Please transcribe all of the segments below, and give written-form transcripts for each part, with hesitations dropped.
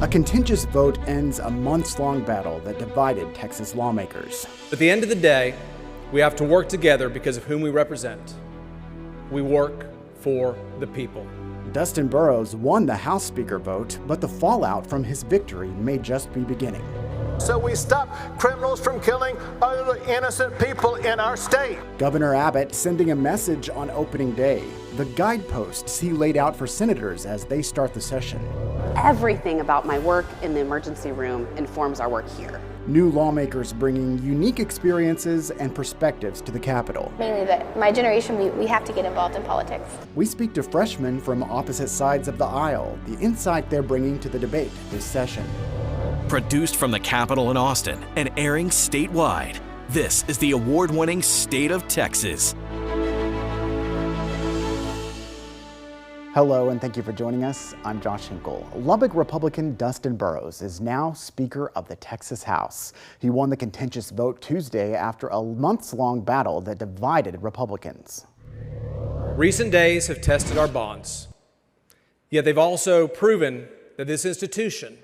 A contentious vote ends a months-long battle that divided Texas lawmakers. At the end of the day, we have to work together because of whom we represent. We work for the people. Dustin Burrows won the House Speaker vote, but the fallout from his victory may just be beginning. So we stop criminals from killing other innocent people in our state. Governor Abbott sending a message on opening day, the guideposts he laid out for senators as they start the session. Everything about my work in the emergency room informs our work here. New lawmakers bringing unique experiences and perspectives to the Capitol. Mainly that my generation, we have to get involved in politics. We speak to freshmen from opposite sides of the aisle, the insight they're bringing to the debate this session. Produced from the Capitol in Austin and airing statewide, this is the award-winning State of Texas. Hello, and thank you for joining us. I'm Josh Hinkle. Lubbock Republican Dustin Burrows is now Speaker of the Texas House. He won the contentious vote Tuesday after a months-long battle that divided Republicans. Recent days have tested our bonds, yet they've also proven that this institution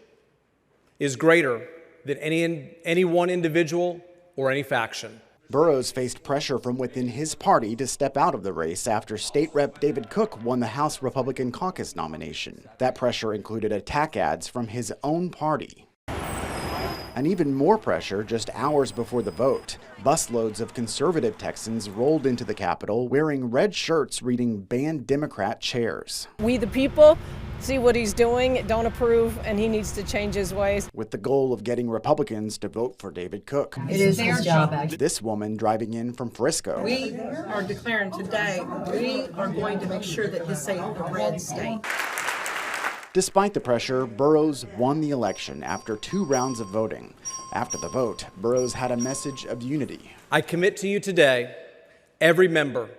is greater than any one individual or any faction. Burrows faced pressure from within his party to step out of the race after State Rep David Cook won the House Republican Caucus nomination. That pressure included attack ads from his own party. And even more pressure just hours before the vote. Busloads of conservative Texans rolled into the Capitol wearing red shirts reading "Ban Democrat Chairs." We the people see what he's doing, don't approve, and he needs to change his ways. With the goal of getting Republicans to vote for David Cook. It is his job. This woman driving in from Frisco. We are declaring today, we are going to make sure that this ain't a red state. Despite the pressure, Burrows won the election after 2 rounds of voting. After the vote, Burrows had a message of unity. I commit to you today, every member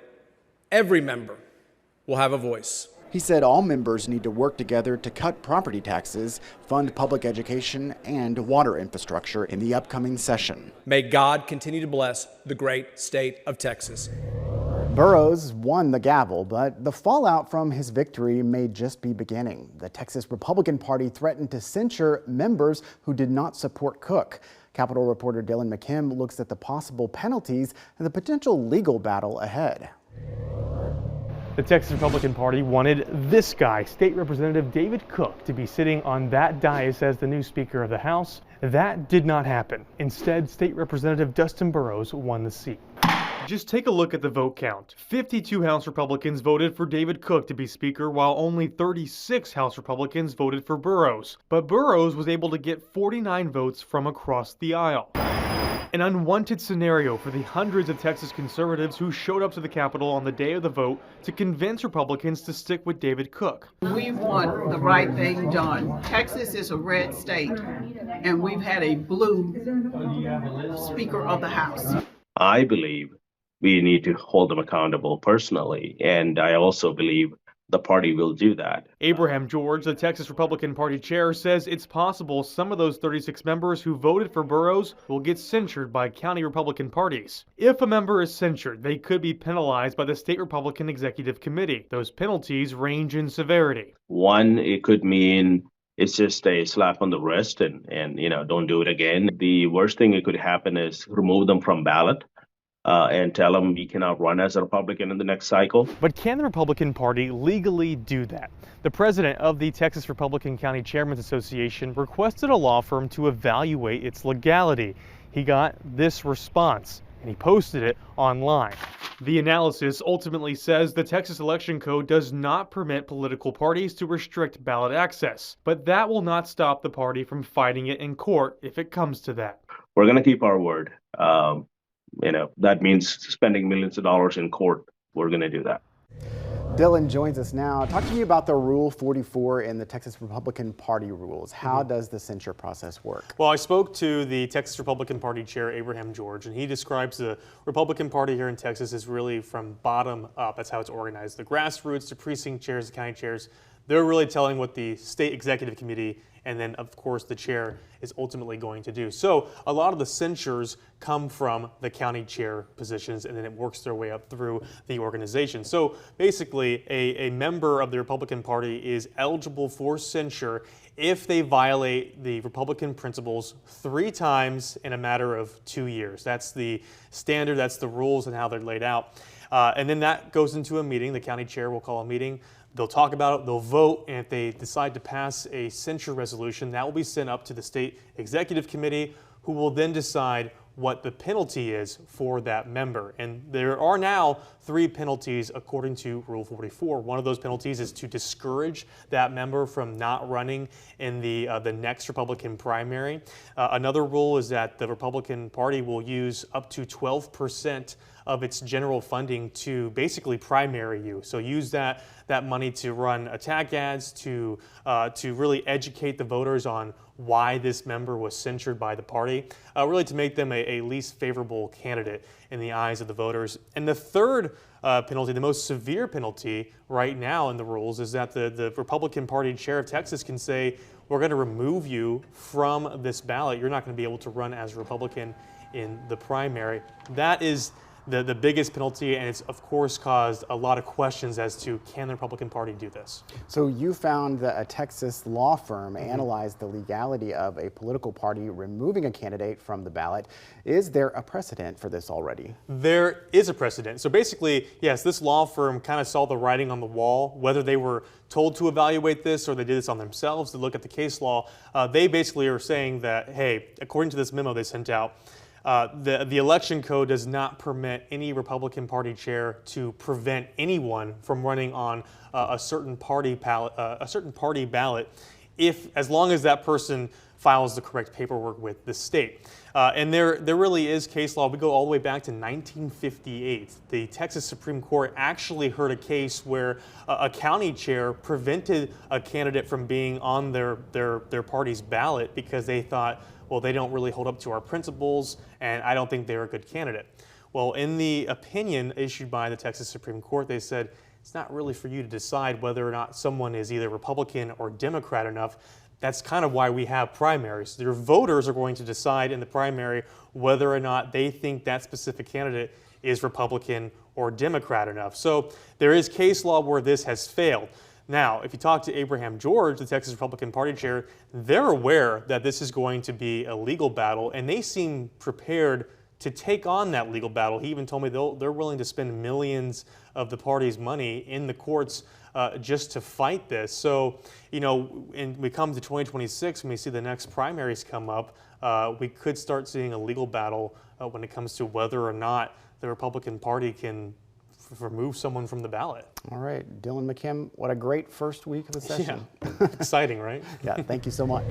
will have a voice. He said all members need to work together to cut property taxes, fund public education, and water infrastructure in the upcoming session. May God continue to bless the great state of Texas. Burrows won the gavel, but the fallout from his victory may just be beginning. The Texas Republican Party threatened to censure members who did not support Cook. Capitol reporter Dylan McKim looks at the possible penalties and the potential legal battle ahead. The Texas Republican Party wanted this guy, State Representative David Cook, to be sitting on that dais as the new Speaker of the House. That did not happen. Instead, State Representative Dustin Burrows won the seat. Just take a look at the vote count. 52 House Republicans voted for David Cook to be Speaker, while only 36 House Republicans voted for Burrows. But Burrows was able to get 49 votes from across the aisle. An unwanted scenario for the hundreds of Texas conservatives who showed up to the Capitol on the day of the vote to convince Republicans to stick with David Cook. We want the right thing done. Texas is a red state, and we've had a blue Speaker of the House. I believe we need to hold them accountable personally, and I also believe the party will do that. Abraham George, the Texas Republican Party chair, says it's possible some of those 36 members who voted for Burrows will get censured by county Republican parties. If a member is censured, they could be penalized by the State Republican Executive Committee. Those penalties range in severity. One, it could mean it's just a slap on the wrist and don't do it again. The worst thing that could happen is remove them from ballot. And tell them you cannot run as a Republican in the next cycle. But can the Republican Party legally do that? The president of the Texas Republican County Chairmen's Association requested a law firm to evaluate its legality. He got this response, and he posted it online. The analysis ultimately says the Texas Election Code does not permit political parties to restrict ballot access, but that will not stop the party from fighting it in court if it comes to that. We're going to keep our word. That means spending millions of dollars in court. We're going to do that. Dylan joins us now. Talk to me about the Rule 44 in the Texas Republican Party rules. How does the censure process work? Well, I spoke to the Texas Republican Party chair, Abraham George, and he describes the Republican Party here in Texas as really from bottom up. That's how it's organized. The grassroots, the precinct chairs, the county chairs, They're really telling what the state executive committee and then, of course, the chair is ultimately going to do. So a lot of the censures come from the county chair positions, and then it works their way up through the organization. So basically, a member of the Republican Party is eligible for censure if they violate the Republican principles 3 times in a matter of 2 years. That's the standard, that's the rules and how they're laid out. And then that goes into a meeting. The county chair will call a meeting. They'll talk about it, they'll vote, and if they decide to pass a censure resolution, that will be sent up to the state executive committee, who will then decide what the penalty is for that member. And there are now 3 penalties according to Rule 44. One of those penalties is to discourage that member from not running in the next Republican primary. Another rule is that the Republican Party will use up to 12% of its general funding to basically primary you. So use that money to run attack ads, to really educate the voters on why this member was censured by the party, really to make them a least favorable candidate in the eyes of the voters. And the third penalty, the most severe penalty right now in the rules, is that the Republican Party chair of Texas can say, we're going to remove you from this ballot. You're not going to be able to run as a Republican in the primary. That is the biggest penalty, and it's of course caused a lot of questions as to, can the Republican Party do this? So you found that a Texas law firm analyzed the legality of a political party removing a candidate from the ballot. Is there a precedent for this already? There is a precedent. So basically, yes, this law firm kind of saw the writing on the wall, whether they were told to evaluate this or they did this on themselves to look at the case law. They basically are saying that, hey, according to this memo they sent out, the election code does not permit any Republican Party chair to prevent anyone from running on a certain party ballot, as long as that person files the correct paperwork with the state. And there really is case law. We go all the way back to 1958. The Texas Supreme Court actually heard a case where a county chair prevented a candidate from being on their party's ballot because they thought, well, they don't really hold up to our principles, and I don't think they're a good candidate. Well, in the opinion issued by the Texas Supreme Court, they said it's not really for you to decide whether or not someone is either Republican or Democrat enough. That's kind of why we have primaries. Your voters are going to decide in the primary whether or not they think that specific candidate is Republican or Democrat enough. So there is case law where this has failed. Now, if you talk to Abraham George, the Texas Republican Party chair, they're aware that this is going to be a legal battle, and they seem prepared to take on that legal battle. He even told me they're willing to spend millions of the party's money in the courts just to fight this. So, you know, when we come to 2026, when we see the next primaries come up, we could start seeing a legal battle when it comes to whether or not the Republican Party can remove someone from the ballot. All right, Dylan McKim, what a great first week of the session. Yeah. Exciting, right? Yeah, thank you so much.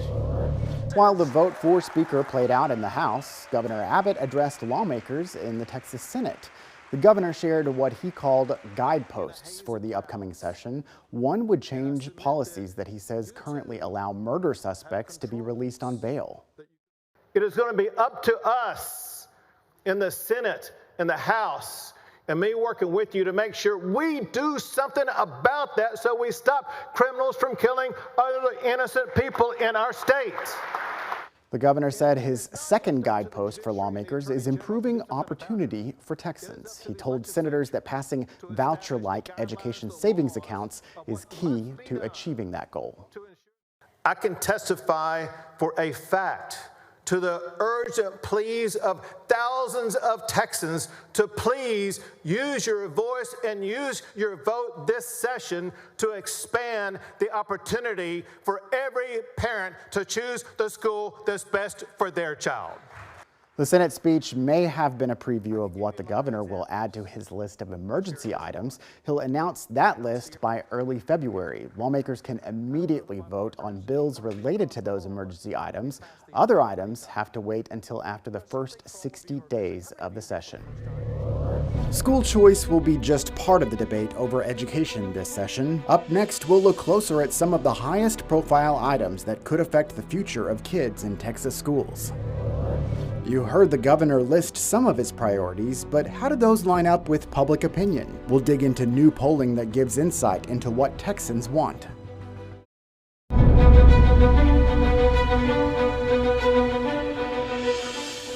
While the vote for Speaker played out in the House, Governor Abbott addressed lawmakers in the Texas Senate. The governor shared what he called guideposts for the upcoming session. One would change policies that he says currently allow murder suspects to be released on bail. It is going to be up to us in the Senate, in the House, and me working with you to make sure we do something about that so we stop criminals from killing other innocent people in our state. The governor said his second guidepost for lawmakers is improving opportunity for Texans. He told senators that passing voucher-like education savings accounts is key to achieving that goal. I can testify for a fact to the urgent pleas of thousands of Texans to please use your voice and use your vote this session to expand the opportunity for every parent to choose the school that's best for their child. The Senate speech may have been a preview of what the governor will add to his list of emergency items. He'll announce that list by early February. Lawmakers can immediately vote on bills related to those emergency items. Other items have to wait until after the first 60 days of the session. School choice will be just part of the debate over education this session. Up next, we'll look closer at some of the highest profile items that could affect the future of kids in Texas schools. You heard the governor list some of his priorities, but how do those line up with public opinion? We'll dig into new polling that gives insight into what Texans want.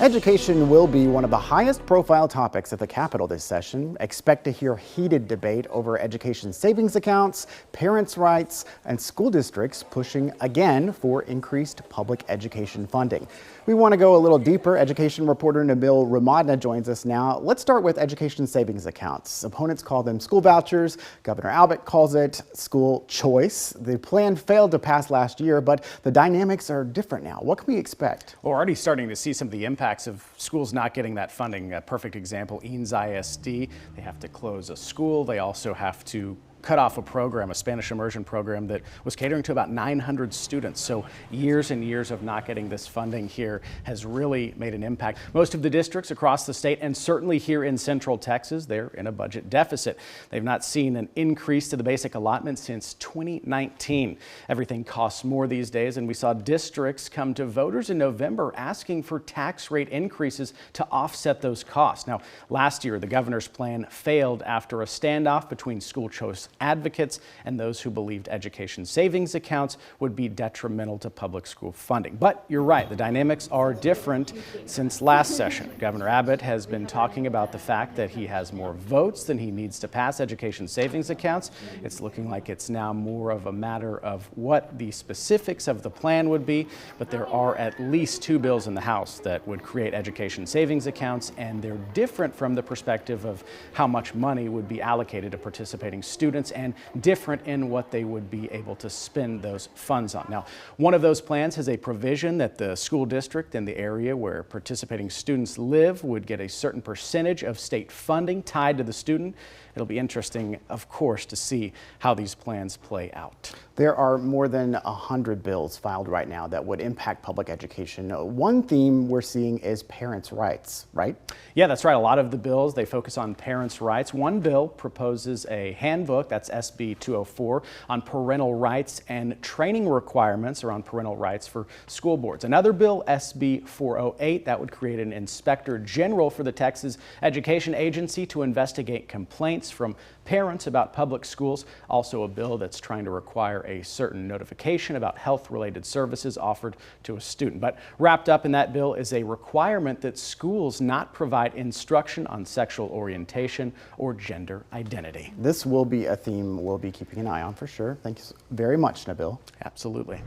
Education will be one of the highest profile topics at the Capitol this session. Expect to hear heated debate over education savings accounts, parents' rights, and school districts pushing again for increased public education funding. We want to go a little deeper. Education reporter Nabil Remadna joins us now. Let's start with education savings accounts. Opponents call them school vouchers. Governor Abbott calls it school choice. The plan failed to pass last year, but the dynamics are different now. What can we expect? We're already starting to see some of the impacts of schools not getting that funding. A perfect example, Eanes ISD. They have to close a school. They also have to cut off a program, a Spanish immersion program that was catering to about 900 students. So years and years of not getting this funding here has really made an impact. Most of the districts across the state, and certainly here in Central Texas, they're in a budget deficit. They've not seen an increase to the basic allotment since 2019. Everything costs more these days, and we saw districts come to voters in November asking for tax rate increases to offset those costs. Now, last year, the governor's plan failed after a standoff between school choice advocates and those who believed education savings accounts would be detrimental to public school funding. But you're right, the dynamics are different since last session. Governor Abbott has been talking about the fact that he has more votes than he needs to pass education savings accounts. It's looking like it's now more of a matter of what the specifics of the plan would be, but there are at least 2 bills in the House that would create education savings accounts, and they're different from the perspective of how much money would be allocated to participating students and different in what they would be able to spend those funds on. Now, one of those plans has a provision that the school district in the area where participating students live would get a certain percentage of state funding tied to the student. It'll be interesting, of course, to see how these plans play out. There are more than 100 bills filed right now that would impact public education. One theme we're seeing is parents' rights, right? Yeah, that's right. A lot of the bills, they focus on parents' rights. One bill proposes a handbook, that's SB 204, on parental rights and training requirements around parental rights for school boards. Another bill, SB 408, that would create an inspector general for the Texas Education Agency to investigate complaints from parents about public schools. Also a bill that's trying to require a certain notification about health-related services offered to a student. But wrapped up in that bill is a requirement that schools not provide instruction on sexual orientation or gender identity. This will be a theme we'll be keeping an eye on for sure. Thank you very much, Nabil. Absolutely.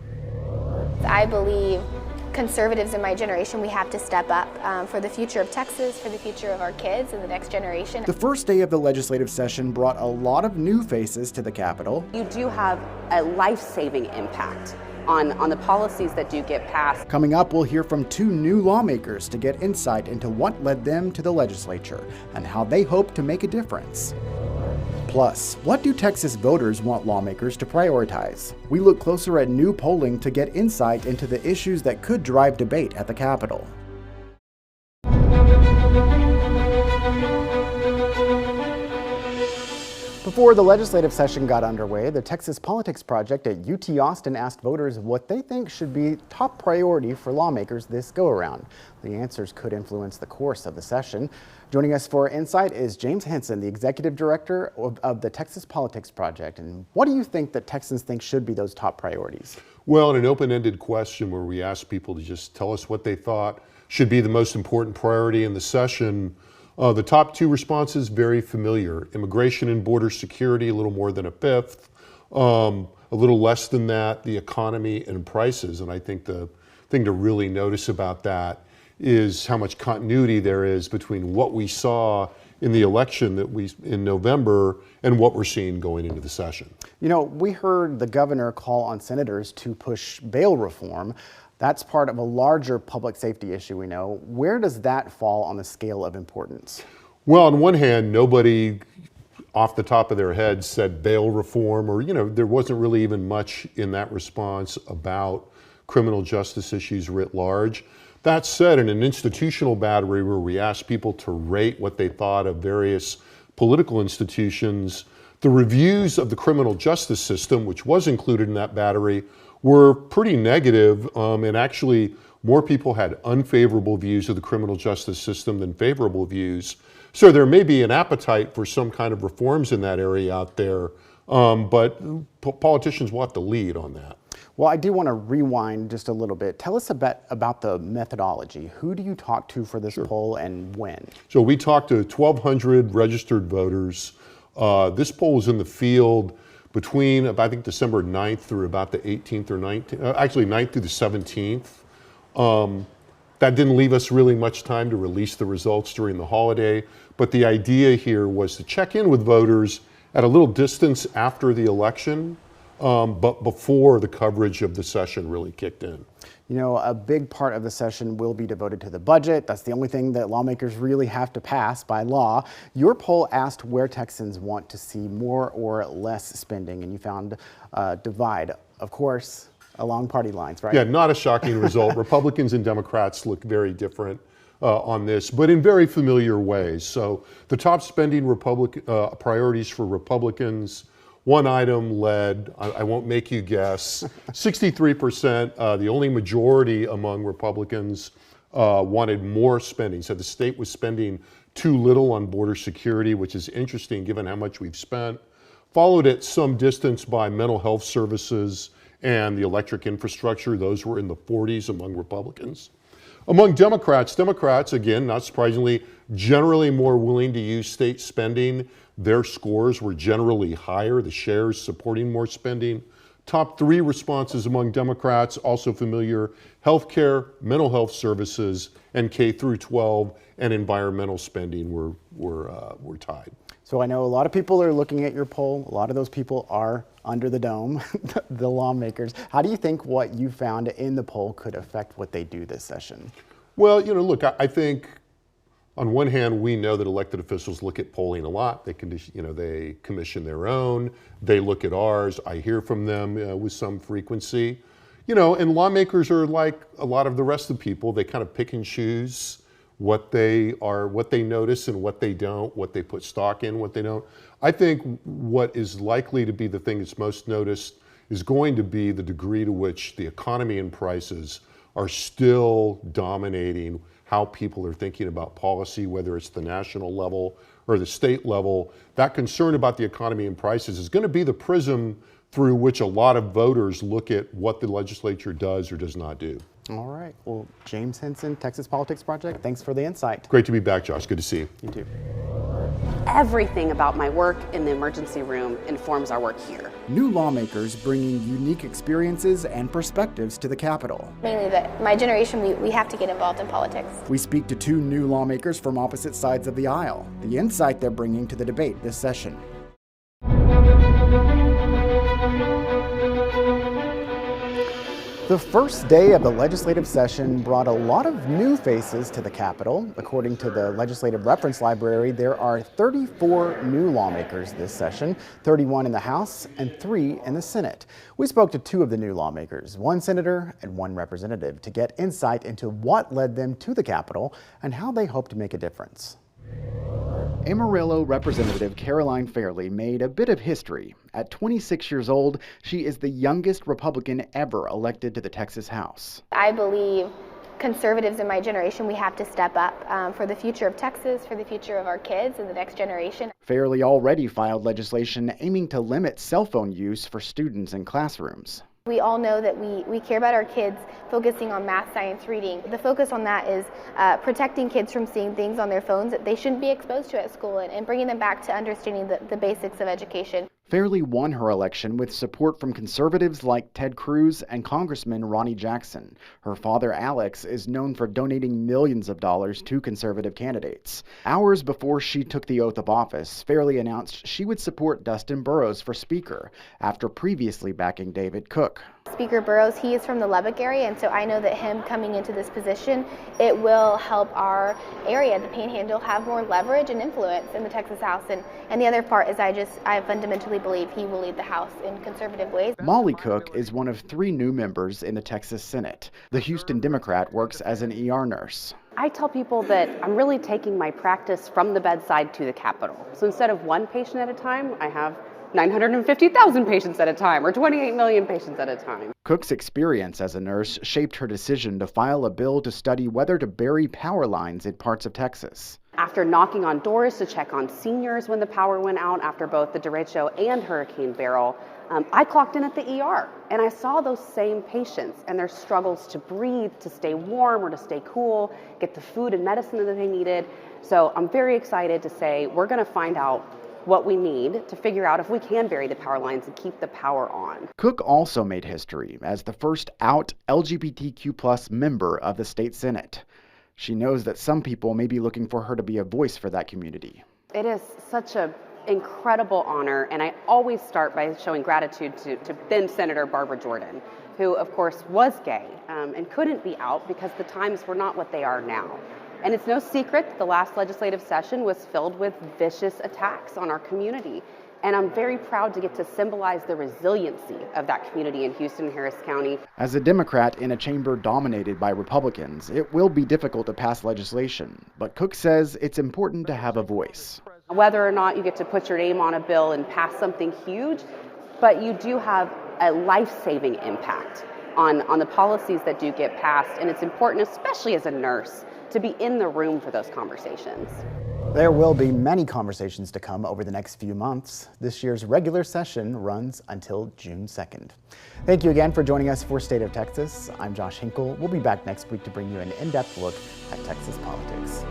I believe conservatives in my generation, we have to step up for the future of Texas, for the future of our kids and the next generation. The first day of the legislative session brought a lot of new faces to the Capitol. You do have a life-saving impact on the policies that do get passed. Coming up, we'll hear from 2 new lawmakers to get insight into what led them to the legislature and how they hope to make a difference. Plus, what do Texas voters want lawmakers to prioritize? We look closer at new polling to get insight into the issues that could drive debate at the Capitol. Before the legislative session got underway, the Texas Politics Project at UT Austin asked voters what they think should be top priority for lawmakers this go-around. The answers could influence the course of the session. Joining us for insight is James Henson, the executive director of the Texas Politics Project. And what do you think that Texans think should be those top priorities? Well, in an open-ended question where we asked people to just tell us what they thought should be the most important priority in the session, the top 2 responses, very familiar. Immigration and border security, a little more than a fifth. A little less than that, the economy and prices. And I think the thing to really notice about that is how much continuity there is between what we saw in the election in November and what we're seeing going into the session. You know, we heard the governor call on senators to push bail reform. That's part of a larger public safety issue, we know. Where does that fall on the scale of importance? Well, on one hand, nobody off the top of their head said bail reform, or, there wasn't really even much in that response about criminal justice issues writ large. That said, in an institutional battery where we asked people to rate what they thought of various political institutions, the reviews of the criminal justice system, which was included in that battery, were pretty negative, and actually more people had unfavorable views of the criminal justice system than favorable views. So there may be an appetite for some kind of reforms in that area out there, but politicians will have to lead on that. Well, I do want to rewind just a little bit. Tell us about the methodology. Who do you talk to for this poll and when? So we talked to 1,200 registered voters. This poll was in the field between, I think, December 9th through about the 18th or 19th, actually 9th through the 17th. That didn't leave us really much time to release the results during the holiday, but the idea here was to check in with voters at a little distance after the election, but before the coverage of the session really kicked in. You know, a big part of the session will be devoted to the budget. That's the only thing that lawmakers really have to pass by law. Your poll asked where Texans want to see more or less spending, and you found a divide, of course, along party lines, right? Yeah, not a shocking result. Republicans and Democrats look very different on this, but in very familiar ways. So the top spending priorities for Republicans, one item led, I won't make you guess, 63%, the only majority among Republicans wanted more spending. Said the state was spending too little on border security, which is interesting given how much we've spent. Followed at some distance by mental health services and the electric infrastructure. Those were in the 40s among Republicans. Among Democrats, again, not surprisingly, generally more willing to use state spending. Their scores were generally higher, the shares supporting more spending. Top three responses among Democrats, also familiar, healthcare, mental health services, and K through 12 and environmental spending were tied. So I know a lot of people are looking at your poll. A lot of those people are under the dome, the lawmakers. How do you think what you found in the poll could affect what they do this session? Well, you know, look, I think on one hand, we know that elected officials look at polling a lot. They commission their own. They look at ours. I hear from them with some frequency. You know, and lawmakers are like a lot of the rest of the people. They kind of pick and choose what they notice and what they don't, what they put stock in, what they don't. I think what is likely to be the thing that's most noticed is going to be the degree to which the economy and prices are still dominating how people are thinking about policy, whether it's the national level or the state level. That concern about the economy and prices is going to be the prism through which a lot of voters look at what the legislature does or does not do. All right. Well, James Henson, Texas Politics Project, thanks for the insight. Great to be back, Josh. Good to see you. You too. Everything about my work in the emergency room informs our work here. New lawmakers bringing unique experiences and perspectives to the Capitol. Mainly that my generation, we have to get involved in politics. We speak to two new lawmakers from opposite sides of the aisle, the insight they're bringing to the debate this session. The first day of the legislative session brought a lot of new faces to the Capitol. According to the Legislative Reference Library, there are 34 new lawmakers this session, 31 in the House and 3 in the Senate. We spoke to two of the new lawmakers, one senator and one representative, to get insight into what led them to the Capitol and how they hope to make a difference. Amarillo Representative Caroline Fairley made a bit of history. At 26 years old, she is the youngest Republican ever elected to the Texas House. I believe conservatives in my generation, we have to step up for the future of Texas, for the future of our kids and the next generation. Fairley already filed legislation aiming to limit cell phone use for students in classrooms. We all know that we care about our kids, focusing on math, science, reading. The focus on that is protecting kids from seeing things on their phones that they shouldn't be exposed to at school and bringing them back to understanding the basics of education. Fairley won her election with support from conservatives like Ted Cruz and Congressman Ronnie Jackson. Her father, Alex, is known for donating millions of dollars to conservative candidates. Hours before she took the oath of office, Fairley announced she would support Dustin Burrows for Speaker, after previously backing David Cook. Speaker Burrows, he is from the Lubbock area, and so I know that him coming into this position, it will help our area, the Panhandle, have more leverage and influence in the Texas House. And the other part is I fundamentally believe he will lead the House in conservative ways. Molly Cook is one of 3 new members in the Texas Senate. The Houston Democrat works as an ER nurse. I tell people that I'm really taking my practice from the bedside to the Capitol. So instead of one patient at a time, I have 950,000 patients at a time, or 28 million patients at a time. Cook's experience as a nurse shaped her decision to file a bill to study whether to bury power lines in parts of Texas. After knocking on doors to check on seniors when the power went out after both the derecho and Hurricane Beryl, I clocked in at the ER and I saw those same patients and their struggles to breathe, to stay warm or to stay cool, get the food and medicine that they needed. So I'm very excited to say we're going to find out what we need to figure out if we can bury the power lines and keep the power on. Cook also made history as the first out LGBTQ+ member of the state Senate. She knows that some people may be looking for her to be a voice for that community. It is such an incredible honor, and I always start by showing gratitude to then Senator Barbara Jordan, who of course was gay and couldn't be out because the times were not what they are now. And it's no secret the last legislative session was filled with vicious attacks on our community. And I'm very proud to get to symbolize the resiliency of that community in Houston and Harris County. As a Democrat in a chamber dominated by Republicans, it will be difficult to pass legislation. But Cook says it's important to have a voice. Whether or not you get to put your name on a bill and pass something huge, but you do have a life-saving impact on the policies that do get passed. And it's important, especially as a nurse, to be in the room for those conversations. There will be many conversations to come over the next few months. This year's regular session runs until June 2nd. Thank you again for joining us for State of Texas. I'm Josh Hinkle. We'll be back next week to bring you an in-depth look at Texas politics.